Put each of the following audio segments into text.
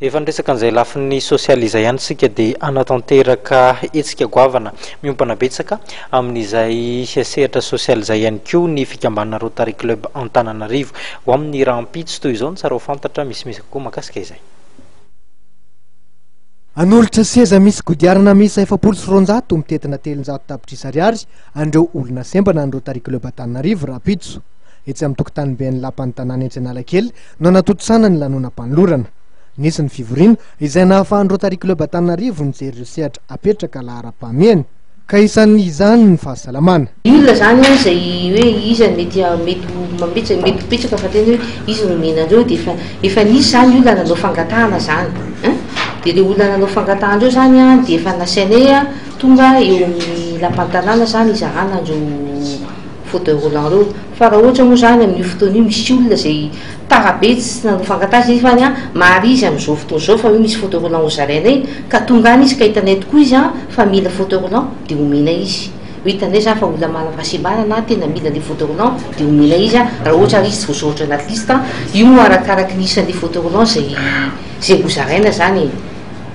efa nresaka an'izay lafin'ny sosializa ihany sika dia anatanteraka etsika goavana miompana betsaka amin'izay sehatra sosial zay ihany koa ny fikambanana Rotary Club Antananarivo ho amin'ny rahampitso toy izao ny tsara ho fantatra misimisy kokoa mahakasika izay. Anolotra seza misy godiarana misa 700 mitetina 300 tapitrisa ariary andreo olona sembana ny Rotary Club Antananarivo Rapitso etsy amin'ny tokotany ben'ny lapan'ny tanàna etsy Analakely no anatotosana ny lanonam-panolorana. Nisy ny fivoriana izay nahafahan'ny Rotary Club Antananarivo nijery ireo sehatra apetraka lahara-pahamehany ka isan'ny izany ny fahasalamana. Olona zany izay hoe izy mety pitsaka fa tena hoe izy no mihinandreo dia efa nisy zany olona nanao fangatahana zany. Dia ilay olona nanao fangatahana reo zany dia efa nasainay tonga eo amin'ny lapan'ny tanàna zany izarana andreo fauteuil roulant reo. Fa raha ohatra moa zany amin'io fotoana io misy olona izay tarabe tsy nanao fangatahana izy fa mary izy amin'izao fotoana izao fa hoe misy fauteuil roulant ho zarainay ka tonga any izy ka hitanay tokoa izy fa mila fauteuil roulant dia omena izy. Hitanay zany fa olona manana fahasimbanana tena mila ilay fauteuil roulant dia omena izy raha ohatra izy tsy voasoratra anaty lista io no arakaraky ny isan'ilay fauteuil roulant zay ho zaraina zany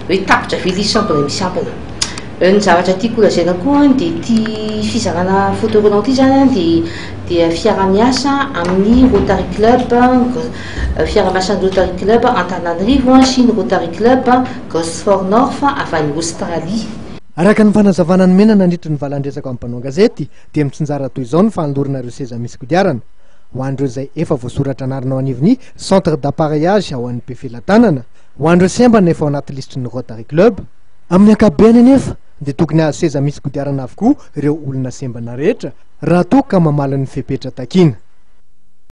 hoe tapitra velisa mbola misy ampana. Ny zavatra tiako lazaina koa dia ty fizarana fauteuil roulant ty zany dia fiara-miasa amin'ny Rotary Club fiara-miasan'ny Rotary Club Antananarivo sy ny Rotary Club Gosford North avy any Australie. Araka ny fanazavana ny mena nandritra ny valandresaka amin'ny mpanao gazety dia mitsinjara toy izao ny fanolorana ireo seza misy kodiarana ho andreo izay efa voasoratra anarinao anivony centre d'appareillage ao an'ny mpifilatanana ho andreo sembana efa ao anaty listry ny Rotary Club amin'ny ankabeny anefa dia tokony azo seza misy kodiarana avokoa ireo olona sembana rehetra raha toa ka mamaly ny fepetra takiana.